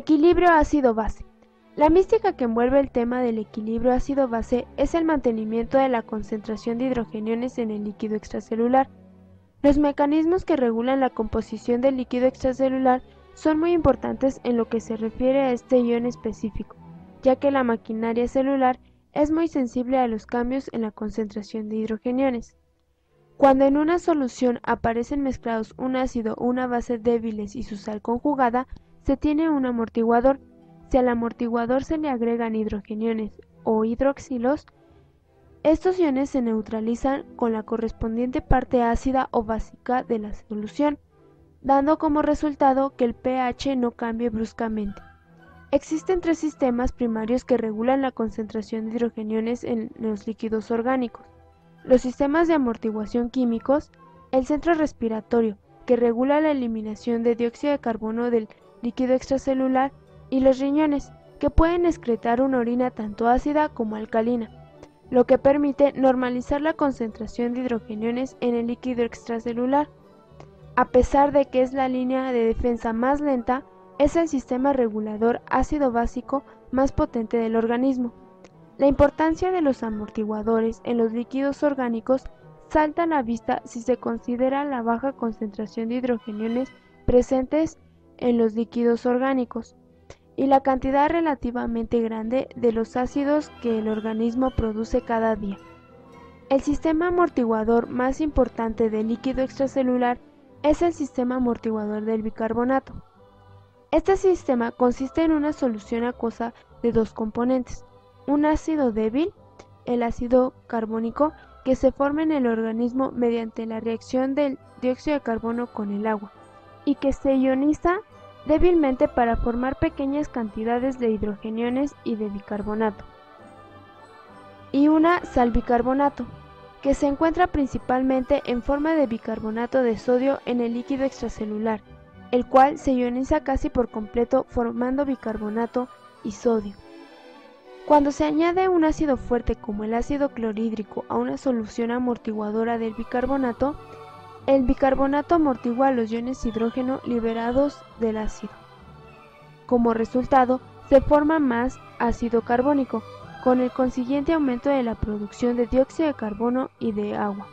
Equilibrio ácido-base. La mística que envuelve el tema del equilibrio ácido-base es el mantenimiento de la concentración de hidrogeniones en el líquido extracelular. Los mecanismos que regulan la composición del líquido extracelular son muy importantes en lo que se refiere a este ion específico, ya que la maquinaria celular es muy sensible a los cambios en la concentración de hidrogeniones. Cuando en una solución aparecen mezclados un ácido o una base débiles y su sal conjugada, se tiene un amortiguador. Si al amortiguador se le agregan hidrogeniones o hidroxilos, estos iones se neutralizan con la correspondiente parte ácida o básica de la solución, dando como resultado que el pH no cambie bruscamente. Existen tres sistemas primarios que regulan la concentración de hidrogeniones en los líquidos orgánicos: los sistemas de amortiguación químicos, el centro respiratorio, que regula la eliminación de dióxido de carbono del líquido extracelular, y los riñones, que pueden excretar una orina tanto ácida como alcalina, lo que permite normalizar la concentración de hidrogeniones en el líquido extracelular. A pesar de que es la línea de defensa más lenta, es el sistema regulador ácido-básico más potente del organismo. La importancia de los amortiguadores en los líquidos orgánicos salta a la vista si se considera la baja concentración de hidrogeniones presentes en los líquidos orgánicos y la cantidad relativamente grande de los ácidos que el organismo produce cada día. El sistema amortiguador más importante del líquido extracelular es el sistema amortiguador del bicarbonato. Este sistema consiste en una solución acuosa de dos componentes: un ácido débil, el ácido carbónico, que se forma en el organismo mediante la reacción del dióxido de carbono con el agua, y que se ioniza débilmente para formar pequeñas cantidades de hidrogeniones y de bicarbonato, y una salbicarbonato, que se encuentra principalmente en forma de bicarbonato de sodio en el líquido extracelular, el cual se ioniza casi por completo formando bicarbonato y sodio. Cuando se añade un ácido fuerte como el ácido clorhídrico a una solución amortiguadora del bicarbonato, el bicarbonato amortigua los iones hidrógeno liberados del ácido. Como resultado, se forma más ácido carbónico, con el consiguiente aumento de la producción de dióxido de carbono y de agua.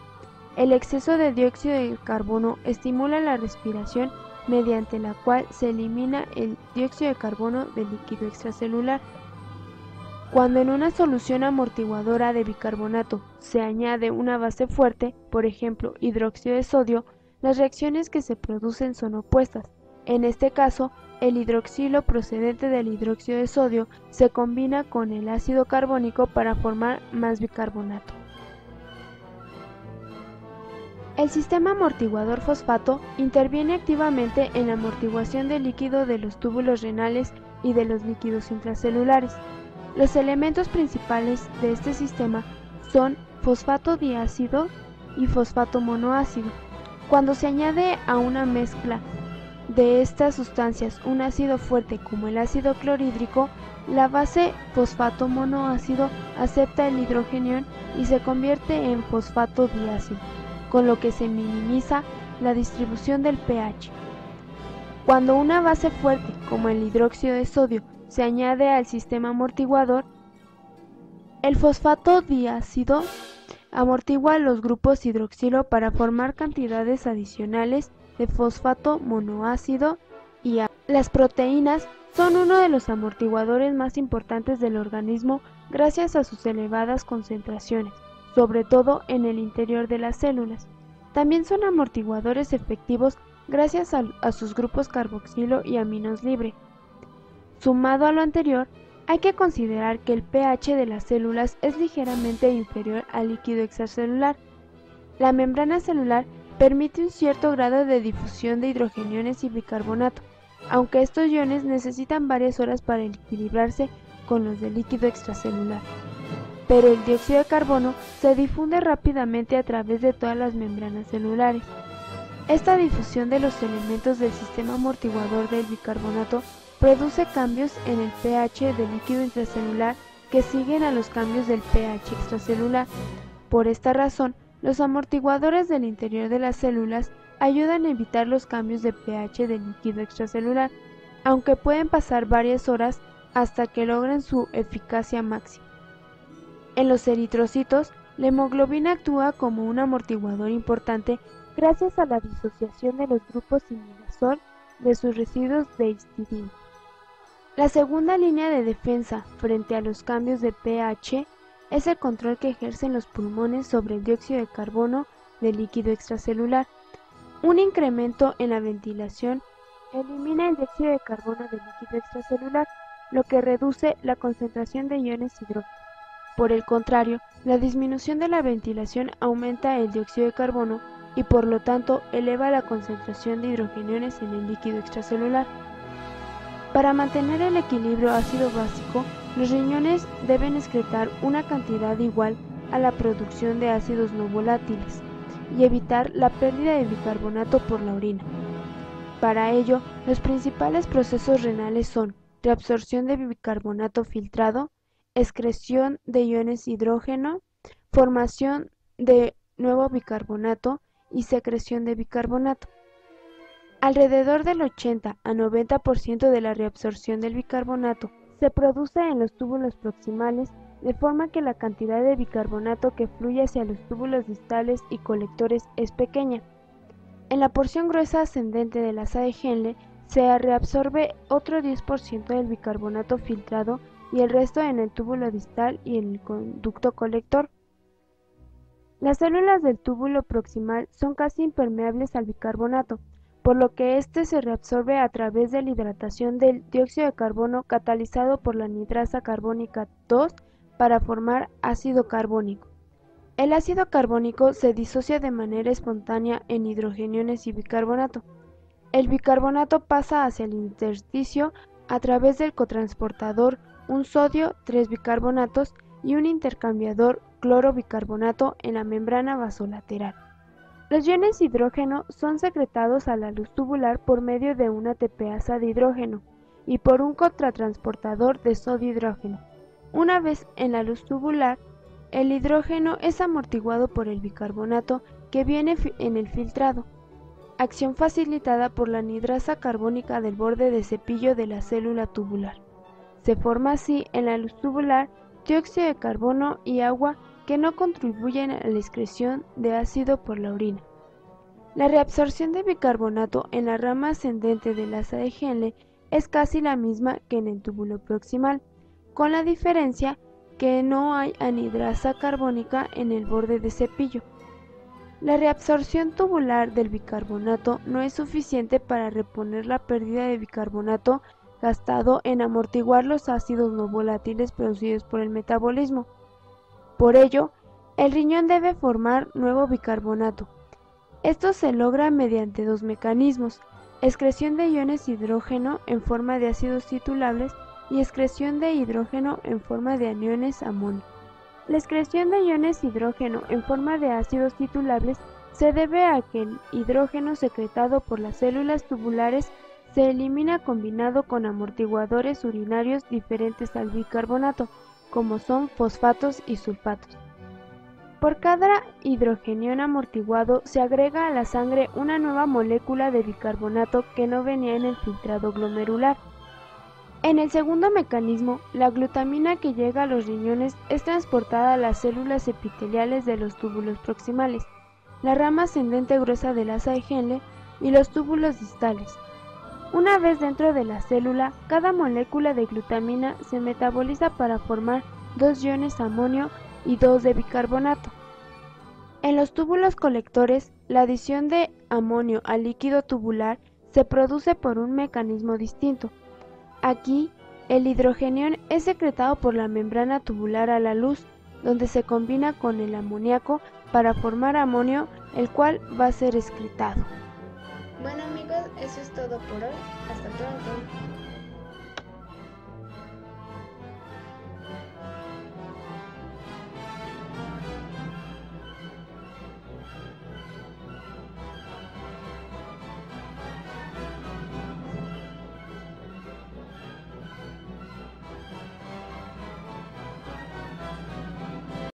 El exceso de dióxido de carbono estimula la respiración, mediante la cual se elimina el dióxido de carbono del líquido extracelular. Cuando en una solución amortiguadora de bicarbonato se añade una base fuerte, por ejemplo hidróxido de sodio, las reacciones que se producen son opuestas. En este caso, el hidroxilo procedente del hidróxido de sodio se combina con el ácido carbónico para formar más bicarbonato. El sistema amortiguador fosfato interviene activamente en la amortiguación del líquido de los túbulos renales y de los líquidos intracelulares. Los elementos principales de este sistema son fosfato diácido y fosfato monoácido. Cuando se añade a una mezcla de estas sustancias un ácido fuerte como el ácido clorhídrico, la base fosfato monoácido acepta el hidrogenión y se convierte en fosfato diácido, con lo que se minimiza la distribución del pH. Cuando una base fuerte como el hidróxido de sodio se añade al sistema amortiguador, el fosfato diácido amortigua los grupos hidroxilo para formar cantidades adicionales de fosfato monoácido y agua. Las proteínas son uno de los amortiguadores más importantes del organismo gracias a sus elevadas concentraciones, sobre todo en el interior de las células. También son amortiguadores efectivos gracias a sus grupos carboxilo y aminos libre. Sumado a lo anterior, hay que considerar que el pH de las células es ligeramente inferior al líquido extracelular. La membrana celular permite un cierto grado de difusión de hidrogeniones y bicarbonato, aunque estos iones necesitan varias horas para equilibrarse con los del líquido extracelular. Pero el dióxido de carbono se difunde rápidamente a través de todas las membranas celulares. Esta difusión de los elementos del sistema amortiguador del bicarbonato produce cambios en el pH del líquido intracelular que siguen a los cambios del pH extracelular. Por esta razón, los amortiguadores del interior de las células ayudan a evitar los cambios de pH del líquido extracelular, aunque pueden pasar varias horas hasta que logren su eficacia máxima. En los eritrocitos, la hemoglobina actúa como un amortiguador importante gracias a la disociación de los grupos imidazol de sus residuos de histidina. La segunda línea de defensa frente a los cambios de pH es el control que ejercen los pulmones sobre el dióxido de carbono del líquido extracelular. Un incremento en la ventilación elimina el dióxido de carbono del líquido extracelular, lo que reduce la concentración de iones hidrógeno. Por el contrario, la disminución de la ventilación aumenta el dióxido de carbono y por lo tanto eleva la concentración de hidrogeniones en el líquido extracelular. Para mantener el equilibrio ácido-básico, los riñones deben excretar una cantidad igual a la producción de ácidos no volátiles y evitar la pérdida de bicarbonato por la orina. Para ello, los principales procesos renales son reabsorción de bicarbonato filtrado, excreción de iones hidrógeno, formación de nuevo bicarbonato y secreción de bicarbonato. Alrededor del 80 a 90% de la reabsorción del bicarbonato se produce en los túbulos proximales, de forma que la cantidad de bicarbonato que fluye hacia los túbulos distales y colectores es pequeña. En la porción gruesa ascendente del asa de Henle se reabsorbe otro 10% del bicarbonato filtrado y el resto en el túbulo distal y en el conducto colector. Las células del túbulo proximal son casi impermeables al bicarbonato, por lo que éste se reabsorbe a través de la hidratación del dióxido de carbono catalizado por la anhidrasa carbónica 2 para formar ácido carbónico. El ácido carbónico se disocia de manera espontánea en hidrogeniones y bicarbonato. El bicarbonato pasa hacia el intersticio a través del cotransportador, un sodio, 3 bicarbonatos y un intercambiador cloro-bicarbonato en la membrana vasolateral. Los iones hidrógeno son secretados a la luz tubular por medio de una ATPasa de hidrógeno y por un cotransportador de sodio-hidrógeno. Una vez en la luz tubular, el hidrógeno es amortiguado por el bicarbonato que viene en el filtrado, acción facilitada por la anhidrasa carbónica del borde de cepillo de la célula tubular. Se forma así en la luz tubular dióxido de carbono y agua que no contribuyen a la excreción de ácido por la orina. La reabsorción de bicarbonato en la rama ascendente del asa de Henle es casi la misma que en el túbulo proximal, con la diferencia que no hay anhidrasa carbónica en el borde de cepillo. La reabsorción tubular del bicarbonato no es suficiente para reponer la pérdida de bicarbonato gastado en amortiguar los ácidos no volátiles producidos por el metabolismo. Por ello, el riñón debe formar nuevo bicarbonato. Esto se logra mediante dos mecanismos: excreción de iones hidrógeno en forma de ácidos titulables y excreción de hidrógeno en forma de aniones amonio. La excreción de iones hidrógeno en forma de ácidos titulables se debe a que el hidrógeno secretado por las células tubulares se elimina combinado con amortiguadores urinarios diferentes al bicarbonato, como son fosfatos y sulfatos. Por cada hidrogenión amortiguado se agrega a la sangre una nueva molécula de bicarbonato que no venía en el filtrado glomerular. En el segundo mecanismo, la glutamina que llega a los riñones es transportada a las células epiteliales de los túbulos proximales, la rama ascendente gruesa del asa de Henle y los túbulos distales. Una vez dentro de la célula, cada molécula de glutamina se metaboliza para formar 2 iones amonio y 2 de bicarbonato. En los túbulos colectores, la adición de amonio al líquido tubular se produce por un mecanismo distinto. Aquí, el hidrogenión es secretado por la membrana tubular a la luz, donde se combina con el amoníaco para formar amonio, el cual va a ser excretado. Bueno amigos, eso es todo por hoy. Hasta pronto.